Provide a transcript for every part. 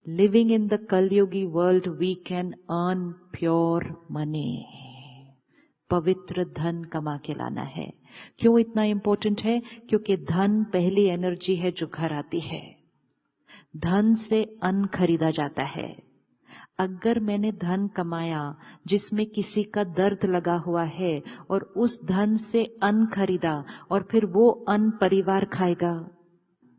Living in the Kalyugi world, we can earn pure money. पवित्र धन कमा के लाना है. क्यों इतना इंपॉर्टेंट है? क्योंकि धन पहली एनर्जी है जो घर आती है. धन से अन्न खरीदा जाता है. अगर मैंने धन कमाया जिसमें किसी का दर्द लगा हुआ है और उस धन से अन्न खरीदा और फिर वो अन्न परिवार खाएगा.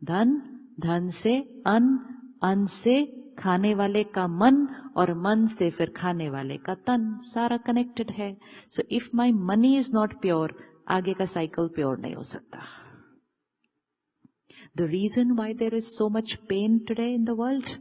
धन से अन्न से खाने वाले का मन और मन से फिर खाने वाले का तन, सारा कनेक्टेड है. So if my money is not pure, आगे का साइकिल प्योर नहीं हो सकता. The reason why there is so much pain today in the world,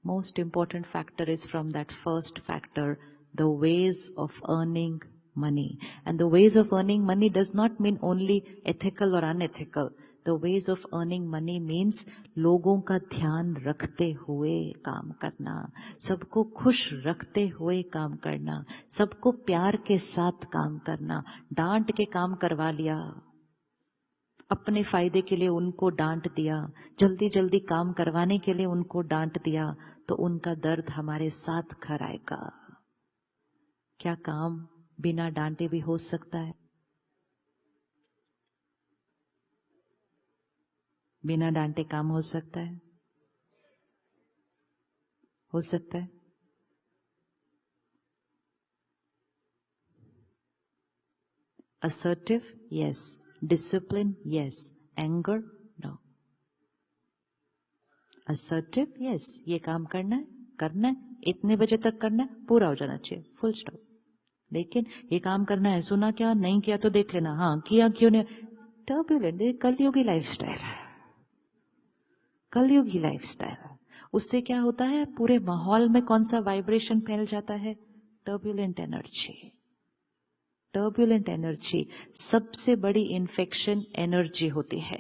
most important factor is from that first factor, the ways of earning money. And the ways of earning money does not mean only ethical or unethical. The ways of earning money means लोगों का ध्यान रखते हुए काम करना, सबको खुश रखते हुए काम करना, सबको प्यार के साथ काम करना. डांट के काम करवा लिया, अपने फायदे के लिए उनको डांट दिया, जल्दी जल्दी काम करवाने के लिए उनको डांट दिया, तो उनका दर्द हमारे साथ घर आएगा. क्या काम बिना डांटे भी हो सकता है? बिना डांटे काम हो सकता है? हो सकता है. Assertive, yes. Discipline, yes. Anger, no. Assertive, yes. ये काम करना है, इतने बजे तक करना है, पूरा हो जाना चाहिए, फुल स्टॉप. लेकिन ये काम करना है, सुना क्या, नहीं किया तो देख लेना, हाँ किया क्यों नहीं. टर्बुलेंट, कलयुगी लाइफस्टाइल. कलयुगी लाइफस्टाइल. उससे क्या होता है, पूरे माहौल में कौन सा वाइब्रेशन फैल जाता है? Turbulent energy. टर्बुलेंट एनर्जी सबसे बड़ी इन्फेक्शन एनर्जी होती है.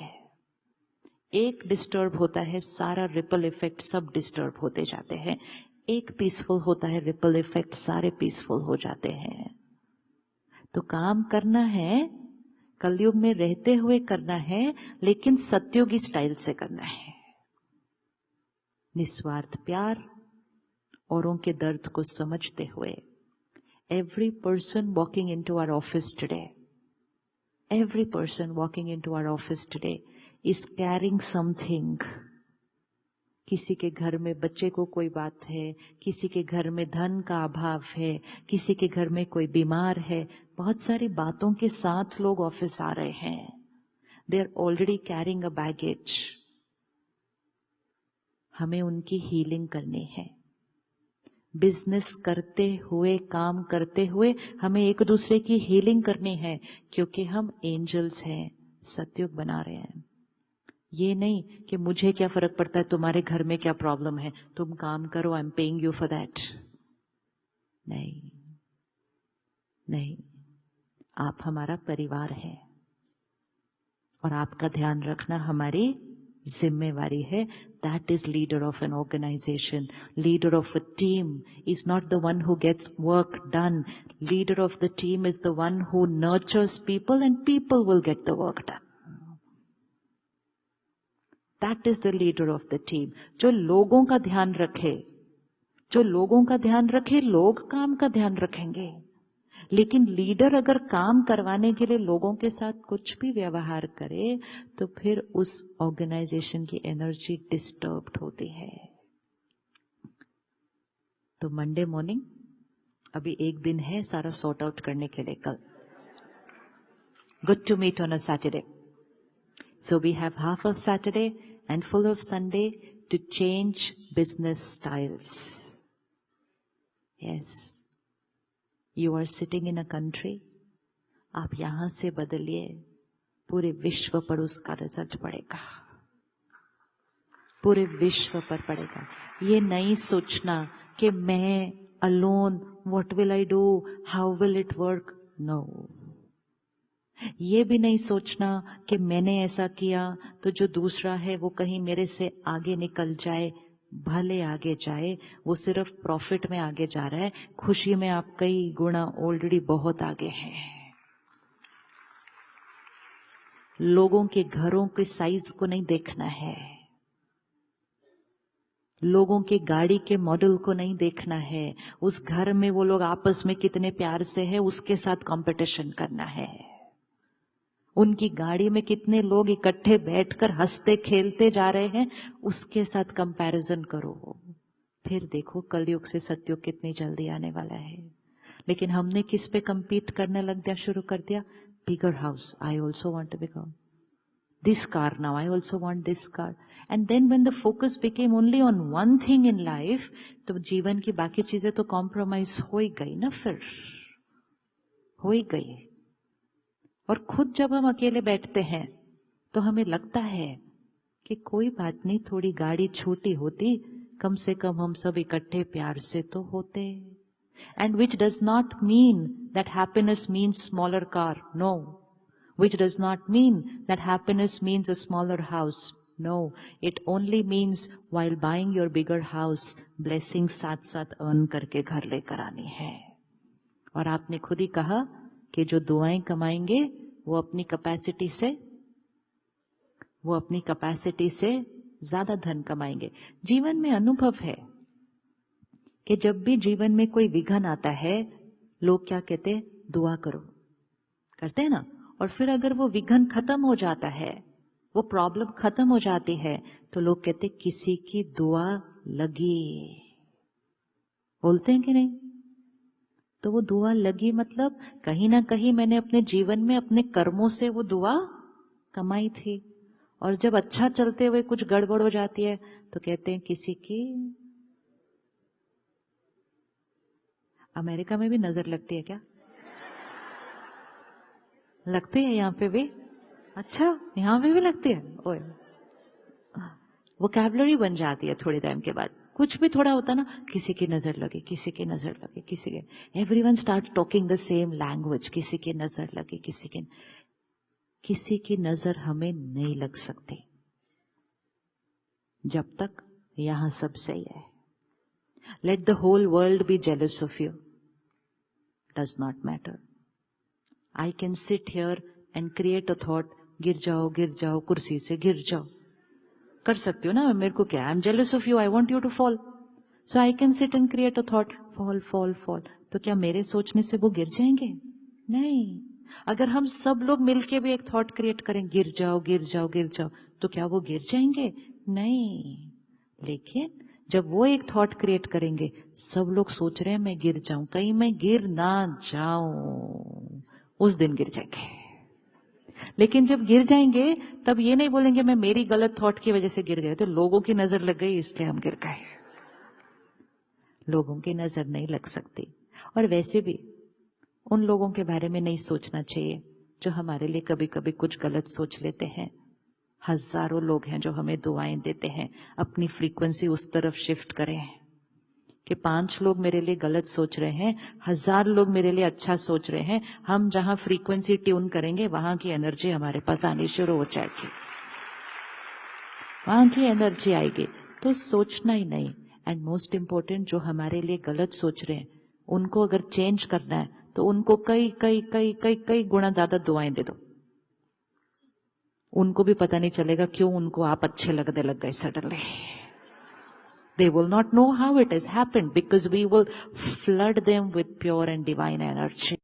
एक डिस्टर्ब होता है, सारा रिपल इफेक्ट सब डिस्टर्ब होते जाते हैं. एक पीसफुल होता है, रिपल इफेक्ट सारे पीसफुल हो जाते हैं. तो काम करना है, कलयुग में रहते हुए करना है, लेकिन सत्युगी स्टाइल से करना है. निस्वार्थ प्यार, औरों के दर्द को समझते हुए. Every person walking into our office today, every person walking into our office today is carrying something. किसी के घर में बच्चे को कोई बात है, किसी के घर में धन का अभाव है, किसी के घर में कोई बीमार है. बहुत सारी बातों के साथ लोग ऑफिस आ रहे हैं. They are already carrying a baggage. हमें उनकी हीलिंग करनी है. बिजनेस करते हुए, काम करते हुए हमें एक दूसरे की हीलिंग करनी है, क्योंकि हम एंजल्स हैं, सतयुग बना रहे हैं. ये नहीं कि मुझे क्या फर्क पड़ता है तुम्हारे घर में क्या प्रॉब्लम है, तुम काम करो, I am paying you for that. नहीं नहीं, आप हमारा परिवार है और आपका ध्यान रखना हमारी जिम्मेवारी है. That is leader of an organization. Leader of a team is not the one who gets work done. Leader of the team is the one who nurtures people and people will get the work done. That is the leader of the team. जो लोगों का ध्यान रखे, जो लोगों का ध्यान रखे, लोग काम का ध्यान रखेंगे. लेकिन लीडर अगर काम करवाने के लिए लोगों के साथ कुछ भी व्यवहार करे, तो फिर उस ऑर्गेनाइजेशन की एनर्जी डिस्टर्ब्ड होती है. तो मंडे मॉर्निंग, अभी एक दिन है सारा सॉर्ट आउट करने के लिए. कल good to meet on a Saturday. So we have half of Saturday and full of Sunday to change business styles. Yes, You are sitting in a country. आप यहां से बदलिए, पूरे विश्व पर उसका रिजल्ट पड़ेगा, पूरे विश्व पर पड़ेगा. ये नहीं सोचना कि मैं alone, what will I do, how will it work. No. ये भी नहीं सोचना कि मैंने ऐसा किया तो जो दूसरा है वो कहीं मेरे से आगे निकल जाए. भले आगे जाए, वो सिर्फ प्रॉफिट में आगे जा रहा है, खुशी में आप कई गुना ऑलरेडी बहुत आगे हैं. लोगों के घरों के साइज को नहीं देखना है, लोगों के गाड़ी के मॉडल को नहीं देखना है, उस घर में वो लोग आपस में कितने प्यार से है उसके साथ कंपटीशन करना है। उनकी गाड़ी में कितने लोग इकट्ठे बैठकर हंसते खेलते जा रहे हैं उसके साथ कंपैरिजन करो, फिर देखो कलयुग से सतयुग कितनी जल्दी आने वाला है। लेकिन हमने किस पे compete करने लग दिया, शुरू कर दिया, bigger house, I also want to become this car now, I also want this car. And then when the focus became only on one thing in life, तो जीवन की बाकी चीजें तो कॉम्प्रोमाइज हो ही गई ना, फिर हो ही गई। और खुद जब हम अकेले बैठते हैं तो हमें लगता है कि कोई बात नहीं, थोड़ी गाड़ी छोटी होती, कम से कम हम सब इकट्ठे प्यार से तो होते। And which does not mean that happiness means smaller car, no. Which does not mean that happiness means a smaller house. No, it only means while buying your bigger house, blessings साथ साथ earn करके घर लेकर आनी है। और आपने खुद ही कहा कि जो दुआएं कमाएंगे वो अपनी कैपेसिटी से ज्यादा धन कमाएंगे। जीवन में अनुभव है कि जब भी जीवन में कोई विघन आता है, लोग क्या कहते हैं, दुआ करो, करते हैं ना। और फिर अगर वो विघन खत्म हो जाता है, वो प्रॉब्लम खत्म हो जाती है, तो लोग कहते किसी की दुआ लगी, बोलते हैं कि नहीं। तो वो दुआ लगी मतलब कहीं ना कहीं मैंने अपने जीवन में अपने कर्मों से वो दुआ कमाई थी। और जब अच्छा चलते हुए कुछ गड़बड़ हो जाती है तो कहते हैं किसी की। अमेरिका में भी नजर लगती है क्या? लगती है यहाँ पे भी? अच्छा, यहाँ पे भी लगती है। ओए, वोकैबुलरी बन जाती है थोड़े टाइम के बाद। कुछ भी थोड़ा होता ना, किसी की नजर लगे, किसी की नजर लगे, किसी के, everyone start talking the same language, किसी की नजर लगे, किसी की नजर हमें नहीं लग सकती जब तक यहां सब सही है। Let the whole world be jealous of you, does not matter. I can sit here and create a thought, गिर जाओ कुर्सी से, गिर जाओ, कर सकती हो ना। मेरे को क्या, I am jealous of you, I want you to fall, so I can sit and create a thought, fall। तो क्या मेरे सोचने से वो गिर जाएंगे? नहीं। अगर हम सब लोग मिलके भी एक थॉट क्रिएट करें, गिर जाओ, तो क्या वो गिर जाएंगे? नहीं। लेकिन जब वो एक थॉट क्रिएट करेंगे, सब लोग सोच रहे हैं मैं गिर जाऊं, कहीं मैं गिर ना जाऊं, उस दिन गिर जाएंगे। लेकिन जब गिर जाएंगे तब ये नहीं बोलेंगे मैं मेरी गलत थॉट की वजह से गिर गए, तो लोगों की नजर लग गई इसलिए हम गिर गए। लोगों की नजर नहीं लग सकती। और वैसे भी उन लोगों के बारे में नहीं सोचना चाहिए जो हमारे लिए कभी कभी कुछ गलत सोच लेते हैं। हजारों लोग हैं जो हमें दुआएं देते हैं, अपनी फ्रीक्वेंसी उस तरफ शिफ्ट करें कि 5 लोग मेरे लिए गलत सोच रहे हैं, 1000 लोग मेरे लिए अच्छा सोच रहे हैं। हम जहां फ्रीक्वेंसी ट्यून करेंगे वहां की एनर्जी हमारे पास आनी शुरू हो जाएगी, वहां की एनर्जी आएगी। तो सोचना ही नहीं। एंड मोस्ट इंपॉर्टेंट, जो हमारे लिए गलत सोच रहे हैं उनको अगर चेंज करना है तो उनको कई गुना ज्यादा दुआएं दे दो। उनको भी पता नहीं चलेगा क्यों उनको आप अच्छे लगने लग गए suddenly. They will not know how it has happened because we will flood them with pure and divine energy.